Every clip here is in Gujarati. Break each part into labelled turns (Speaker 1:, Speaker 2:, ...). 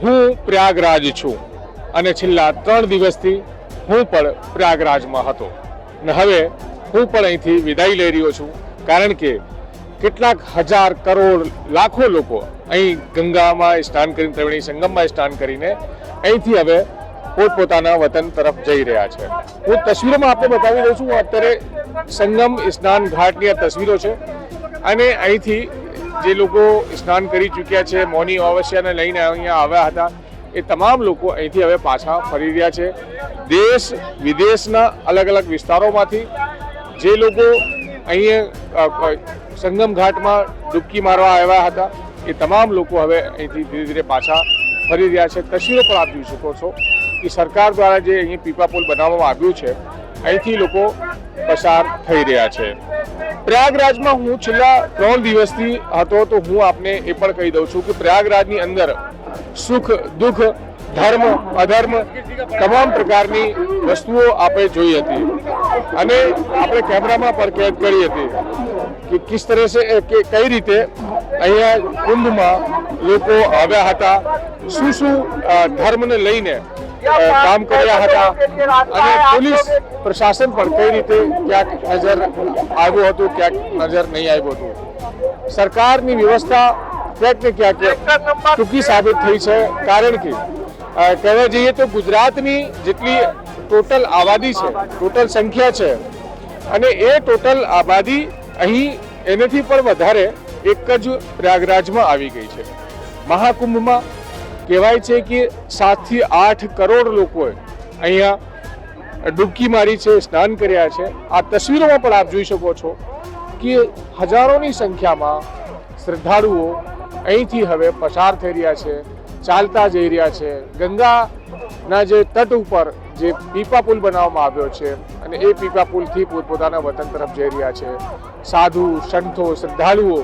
Speaker 1: હું પ્રયાગરાજ છું અને છેલ્લા 3 દિવસથી હું પણ પ્રયાગરાજમાં હતો અને હવે હું પણ અહીંથી વિદાય લઈ રહ્યો છું, કારણ કે કેટલાક હજાર કરોડ લાખો લોકો અહીં ગંગામાં સ્નાન કરીને, ત્રિવેણી સંગમમાં સ્નાન કરીને અહીંથી હવે પોતપોતાના વતન તરફ જઈ રહ્યા છે. હું તસવીરોમાં આપણે બતાવી દઉં છું. અત્યારે સંગમ સ્નાન ઘાટની આ તસવીરો છે અને અહીંથી જે લોકો સ્નાન કરી ચૂક્યા છે, મૌની અમાવસ્યાને લઈને અહીંયા આવ્યા હતા, એ તમામ લોકો અહીંથી હવે પાછા ફરી રહ્યા છે. દેશ વિદેશના અલગ અલગ વિસ્તારોમાંથી જે લોકો અહીંયા સંગમ ઘાટમાં ડૂબકી મારવા આવ્યા હતા, એ તમામ લોકો હવે અહીંથી ધીરે ધીરે પાછા ફરી રહ્યા છે. તસવીરો પણ આપ જોઈ શકો છો કે સરકાર દ્વારા જે અહીં પીપા પુલ બનાવવામાં આવ્યું છે, અહીંથી લોકો પસાર થઈ રહ્યા છે. પ્રયાગરાજમાં હું છેલ્લા 3 દિવસથી હતો, તો હું આપને એ પણ કહી દઉં છું કે પ્રયાગરાજની અંદર સુખ દુઃખ, ધર્મ અધર્મ તમામ પ્રકારની વસ્તુઓ આપણે જોઈ હતી અને આપણે કેમેરામાં પણ કેદ કરી હતી કે કિસ તરહ સે કે કઈ રીતે અહીંયા કુંભમાં લોકો આવ્યા હતા, શું શું ધર્મને લઈને કામ કર્યા હતા અને પોલીસ પ્રશાસન પણ કઈ રીતે ક્યાંક નજર આવ્યું હતું, ક્યાંક નજર નહીં આવ્યું હતું. સરકારની વ્યવસ્થા ક્યાંક ને ક્યાંક ટૂંકી સાબિત થઈ છે, કારણ કે કહેવા જઈએ તો ગુજરાતની જેટલી ટોટલ આબાદી છે, ટોટલ સંખ્યા છે, અને એ ટોટલ આબાદી અહીં એનાથી પણ વધારે એક જ પ્રયાગરાજમાં આવી ગઈ છે. મહાકુંભમાં કહેવાય છે કે 7 થી 8 કરોડ લોકોએ અહીંયા ડૂબકી મારી છે, સ્નાન કર્યા છે. આ તસવીરોમાં પણ આપ જોઈ શકો છો કે હજારોની સંખ્યામાં શ્રદ્ધાળુઓ અહીંથી હવે પસાર થઈ રહ્યા છે, ચાલતા જઈ રહ્યા છે. ગંગાના જે તટ ઉપર જે પીપા પુલ બનાવવામાં આવ્યો છે અને એ પીપા પુલથી પોતપોતાના વતન તરફ જઈ રહ્યા છે. સાધુ, સંતો, શ્રદ્ધાળુઓ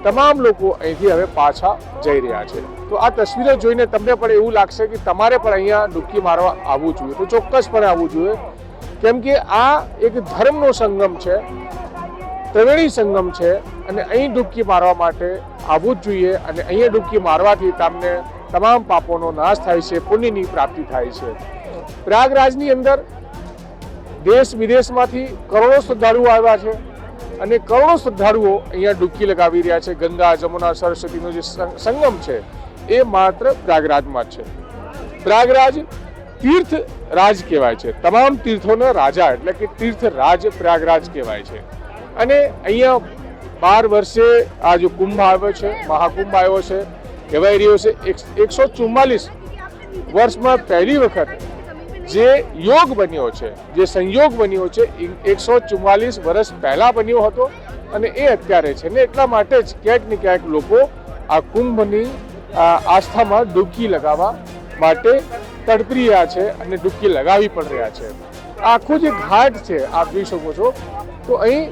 Speaker 1: તમામ લોકો અહીંથી હવે પાછા જઈ રહ્યા છે. તો આ તસવીરો જોઈને તમને પણ એવું લાગશે કે તમારે પણ અહીંયા ડૂબકી મારવા આવવું જોઈએ, તો ચોક્કસપણે આવવું જોઈએ, કેમ કે આ એક ધર્મનો સંગમ છે, ત્રિવેણી સંગમ છે અને અહીં ડૂબકી મારવા માટે આવવું જ જોઈએ. અને અહીંયા ડૂબકી મારવાથી તમને તમામ પાપોનો નાશ થાય છે, પુણ્યની પ્રાપ્તિ થાય છે. પ્રયાગરાજની અંદર દેશ વિદેશમાંથી કરોડો શ્રદ્ધાળુઓ આવ્યા છે અને કરોડો શ્રદ્ધાળુઓ અહીંયા ડૂબકી લગાવી રહ્યા છે. ગંગા, જમુના, સરસ્વતીનો જે સંગમ છે એ માત્ર પ્રયાગરાજમાં જ છે. પ્રયાગરાજ તીર્થ રાજ કહેવાય છે, તમામ તીર્થોનો રાજા, એટલે કે તીર્થ રાજ પ્રયાગરાજ કહેવાય છે. અને અહીંયા 12 વર્ષે આ જો કુંભ આવ્યો છે, મહાકુંભ આવ્યો છે, કહેવાય રહ્યો છે 144 વર્ષમાં પહેલી વખત જે યોગ બન્યો છે, જે સંયોગ બન્યો છે, 144 વર્ષ પહેલા બન્યો હતો અને એ અત્યારે છે. ને એટલા માટે જ ક્યાંક ને ક્યાંક લોકો આ કુંભની આસ્થામાં ડૂબકી લગાવવા માટે તડપી રહ્યા છે અને ડૂબકી લગાવી પણ રહ્યા છે. આખો જે ઘાટ છે આપ જોઈ શકો છો, તો અહીં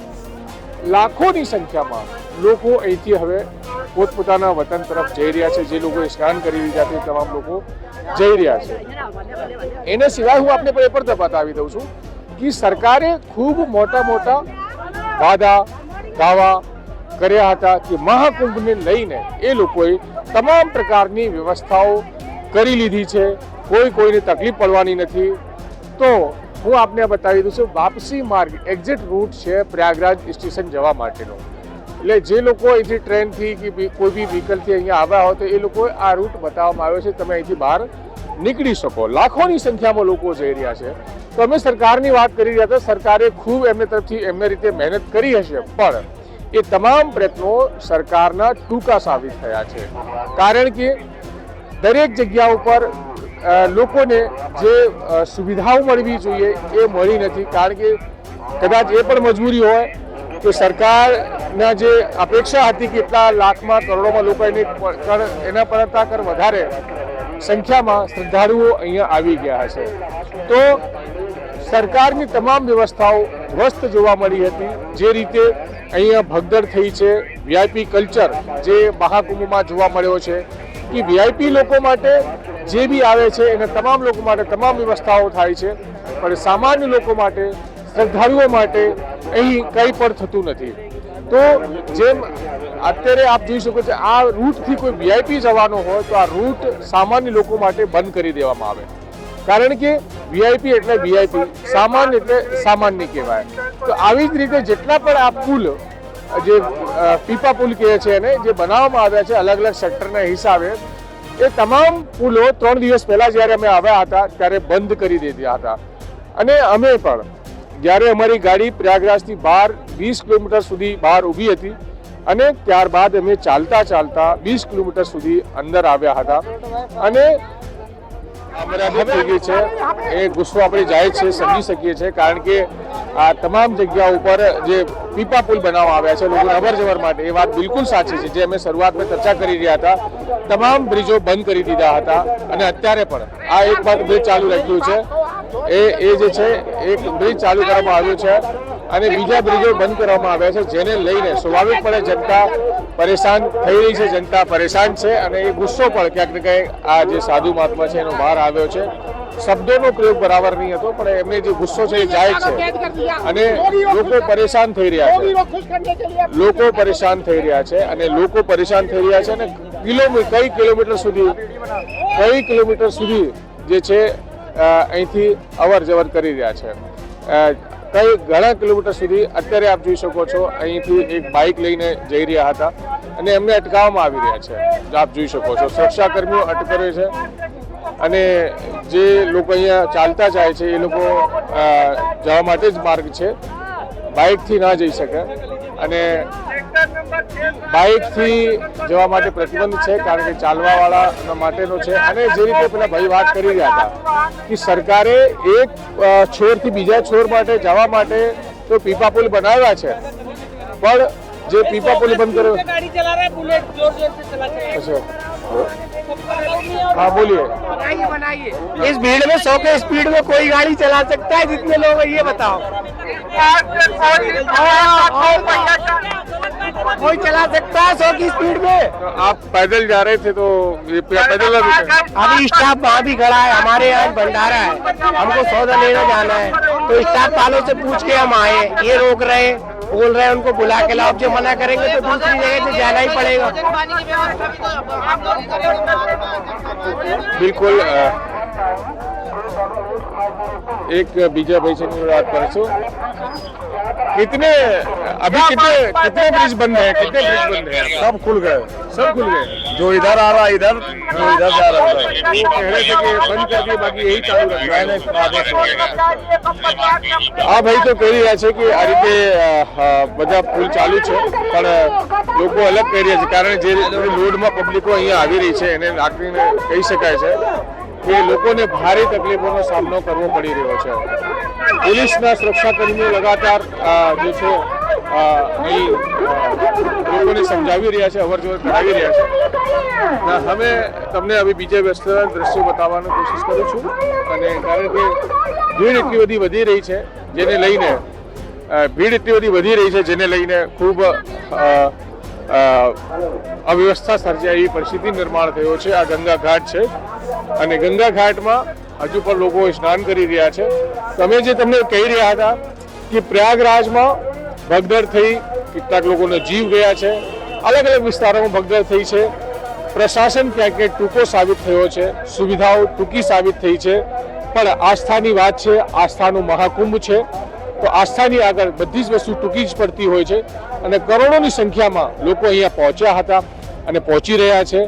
Speaker 1: લાખોની સંખ્યામાં લોકો અહીંથી હવે પોતપોતાના વતન તરફ જઈ રહ્યા છે. જે લોકો સ્નાન કરી રહ્યા છે તમામ લોકો જઈ રહ્યા છે. એના સિવાય હું આપને એ પણ બતાવી દઉં છું કે સરકારે ખૂબ મોટા મોટા વાદા દાવા કર્યા હતા કે મહાકુંભને લઈને એ લોકોએ તમામ પ્રકારની વ્યવસ્થાઓ કરી લીધી છે, કોઈને તકલીફ પડવાની નથી. તો હું આપને બતાવી દઉં છું વાપસી માર્ગ, એક્ઝિટ રૂટ છે પ્રયાગરાજ સ્ટેશન જવા માટેનો. એટલે જે લોકો અહીંથી ટ્રેનથી કે કોઈ બી વ્હીકલથી અહીંયા આવ્યા હોય તો એ લોકોએ આ રૂટ બતાવવામાં આવ્યો છે, તમે અહીંથી બહાર નીકળી શકો. લાખોની સંખ્યામાં લોકો જઈ રહ્યા છે. તો અમે સરકારની વાત કરી રહ્યા હતા, સરકારે ખૂબ એમને તરફથી એમને રીતે મહેનત કરી હશે, પણ એ તમામ પ્રયત્નો સરકારના ટૂંકા સાબિત થયા છે, કારણ કે દરેક જગ્યા ઉપર લોકોને જે સુવિધાઓ મળવી જોઈએ એ મળી નથી. કારણ કે કદાચ એ પણ મજબૂરી હોય તો સરકારના જે અપેક્ષા હતી કે એટલા લાખમાં કરોડોમાં લોકો એના કરતા કર વધારે સંખ્યામાં શ્રદ્ધાળુઓ અહીંયા આવી ગયા હશે. તો સરકારની તમામ વ્યવસ્થાઓ ધ્વસ્ત જોવા મળી હતી. જે રીતે અહીંયા ભગદડ થઈ છે, વીઆઈપી કલ્ચર જે મહાકુંભમાં જોવા મળ્યો છે કે વીઆઈપી લોકો માટે જે બી આવે છે એના તમામ લોકો માટે તમામ વ્યવસ્થાઓ થાય છે, પણ સામાન્ય લોકો માટે, શ્રદ્ધાળુઓ માટે અહીં કંઈ પણ થતું નથી. તો જેમ અત્યારે આપ જોઈ શકો છો, આ રૂટથી કોઈ વીઆઈપી જવાનો હોય તો આ રૂટ સામાન્ય લોકો માટે બંધ કરી દેવામાં આવે, કારણ કે વીઆઈપી એટલે વીઆઈપી, સામાન્ય એટલે સામાન્ય કહેવાય. તો આવી જ રીતે જેટલા પણ આ પુલ, જે પીપા પુલ કહે છે એને, જે બનાવવામાં આવ્યા છે અલગ અલગ સેક્ટરના હિસાબે, એ તમામ પુલો 3 દિવસ પહેલા જ્યારે અમે આવ્યા હતા ત્યારે બંધ કરી દીધા હતા. અને અમે પણ જ્યારે અમારી ગાડી પ્રયાગરાજથી બહાર 20 કિલોમીટર સુધી બહાર ઊભી હતી અને ત્યારબાદ અમે ચાલતા 20 કિલોમીટર સુધી અંદર આવ્યા હતા. અને થઈ ગઈ છે એ ગુસ્સો આપણે જાય છે, સમજી શકીએ છીએ, કારણ કે આ તમામ જગ્યા ઉપર જે પીપા પુલ બનાવવામાં આવ્યા છે લોકોને અવર જવર માટે, એ વાત બિલકુલ સાચી છે. જે અમે શરૂઆતમાં ચર્ચા કરી રહ્યા હતા, તમામ બ્રિજો બંધ કરી દીધા હતા અને અત્યારે પણ આ એક બાદ બ્રિજ ચાલુ રાખ્યું છે. એ જે છે એક બ્રિજ ચાલુ કરવામાં આવ્યું છે અને બીજા બ્રિજો બંધ કરવામાં આવ્યા છે, જેને લઈને સ્વાભાવિકપણે જનતા પરેશાન થઈ રહી છે, જનતા પરેશાન છે. અને એ ગુસ્સો પણ ક્યાંક ને ક્યાંક આ જે સાધુ મહાત્મા છે એનો બહાર આવ્યો છે. શબ્દોનો પ્રયોગ બરાબર નહીં હતો, પણ એમને જે ગુસ્સો છે એ જાય છે અને લોકો પરેશાન થઈ રહ્યા છે, લોકો પરેશાન થઈ રહ્યા છે અને લોકો પરેશાન થઈ રહ્યા છે. અને કઈ કિલોમીટર સુધી જે છે અહીંથી અવર જવર કરી રહ્યા છે, ઘણા કિલોમીટર સુધી. અત્યારે આપ જોઈ શકો છો, અહીંથી એક બાઇક લઈને જઈ રહ્યા હતા અને એમને અટકાવવામાં આવી રહ્યા છે. આપ જોઈ શકો છો, સુરક્ષાકર્મીઓ અટકાવે છે અને જે લોકો અહીંયા ચાલતા જાય છે એ લોકો જવા માટે જ માર્ગ છે, બાઇકથી ના જઈ શકે. અને બાઇકથી જવા માટે પ્રતિબંધ છે, કારણ કે ચાલવાવાળા માટેનો છે. અને જે રીતે પેલા ભાઈ વાત કરી રહ્યા હતા કે સરકારે એક છોરથી બીજા છોર માટે જવા માટે તો પીપા પુલ બનાવ્યા છે, પણ જે પીપા પુલ બંધ કર્યો. हाँ बोलिए.
Speaker 2: बनाइए इस भीड़ में 100 के स्पीड में कोई गाड़ी चला सकता है? जितने लोग हैं ये बताओ. कोई चला सकता है 100 की स्पीड में?
Speaker 1: तो आप पैदल जा रहे थे तो ये पैदल
Speaker 2: अभी स्टाफ वहाँ भी खड़ा है, हमारे यहाँ भंडारा है, हमको सौदा लेने जाना है, तो स्टाफ वालों से पूछ के हम आए. ये रोक रहे हैं, बोल रहे हैं उनको बुला के लाओ. जो मना करेंगे तो दूसरी जगह से जाना ही पड़ेगा.
Speaker 1: बिल्कुल. एक बीजा भाई से बात कर सो, कितने ब्रिज बंद है? कितने ब्रिज बंद है?
Speaker 3: सब खुल गए. जो इधर आ रहा है इधर, जो इधर जा रहा है.
Speaker 1: वो कह रहे थे कि बंद कर दिए, बाकी यही चालू रखा है. આ ભાઈ તો કહી રહ્યા છે કે આ રીતે બધા પુલ ચાલુ છે, પણ લોકો અલગ કહી રહ્યા છે, કારણ જે લોડમાં પબ્લિકો અહીંયા આવી રહી છે એને લાગીને કહી શકાય છે કે લોકોને ભારે તકલીફોનો સામનો કરવો પડી રહ્યો છે. પોલીસના સુરક્ષાકર્મીઓ લગાતાર જે છે અહીં લોકોને સમજાવી રહ્યા છે, અવર જવર કરાવી રહ્યા છે. હવે તમને હવે બીજા વ્યસ્તના દ્રશ્યો બતાવવાની કોશિશ કરું છું, અને કારણ કે ભીડ એટલી બધી વધી રહી છે જેને લઈને ખૂબ અવ્યવસ્થા સર્જાય એવી પરિસ્થિતિ નિર્માણ થયો છે. આ ગંગા ઘાટ છે અને ગંગા ઘાટમાં હજુ પણ લોકો સ્નાન કરી રહ્યા છે. તમે જે તમને કહી રહ્યા હતા કે પ્રયાગરાજમાં ભગદડ થઈ, કેટલાક લોકોનો જીવ ગયા છે, અલગ અલગ વિસ્તારોમાં ભગદડ થઈ છે. પ્રશાસન ક્યાંક ક્યાંક ટૂંકો સાબિત થયો છે, સુવિધાઓ ટૂંકી સાબિત થઈ છે, પણ આસ્થાની વાત છે, આસ્થાનું મહાકુંભ છે, તો આસ્થાની આગળ બધી જ વસ્તુ ટૂંકી જ પડતી હોય છે. અને કરોડોની સંખ્યામાં લોકો અહીંયા પહોંચ્યા હતા અને પહોંચી રહ્યા છે,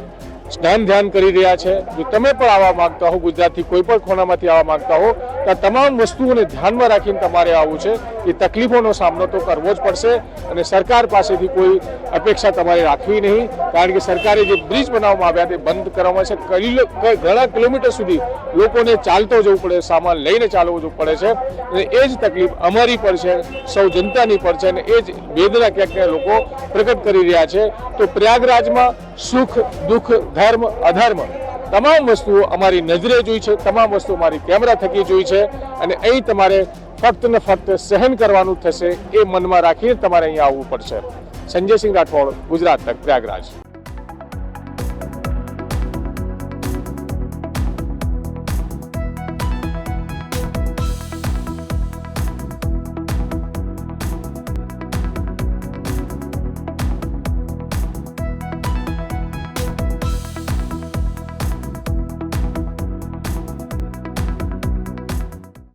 Speaker 1: સ્નાન ધ્યાન કરી રહ્યા છે. જો તમે પણ આવવા માંગતા હો, ગુજરાતથી કોઈ પણ ખૂણામાંથી આવવા માંગતા હો, તો આ તમામ વસ્તુઓને ધ્યાનમાં રાખીને તમારે આવવું છે. એ તકલીફોનો સામનો તો કરવો જ પડશે અને સરકાર પાસેથી કોઈ અપેક્ષા તમારે રાખવી નહીં, કારણ કે સરકારે જે બ્રિજ બનાવવામાં આવ્યા તે બંધ કરવામાં છે. ઘણા કિલોમીટર સુધી લોકોને ચાલતો જવું પડે, સામાન લઈને ચાલવું પડે છે, અને એ જ તકલીફ અમારી પર છે, સૌ જનતાની પર છે, અને એ જ વેદના ક્યાંક લોકો પ્રગટ કરી રહ્યા છે. તો પ્રયાગરાજમાં સુખ દુઃખ ધર્મ અધર્મ તમામ વસ્તુઓ અમારી નજરે જોઈ છે, તમામ વસ્તુ અમારી કેમેરા થકી જોઈ છે, અને અહીં તમારે ફક્ત ને ફક્ત સહન કરવાનું થશે. એ મનમાં રાખીને તમારે અહીંયા આવવું પડશે. સંજય સિંહ રાઠોડ, ગુજરાત તક, પ્રયાગરાજ.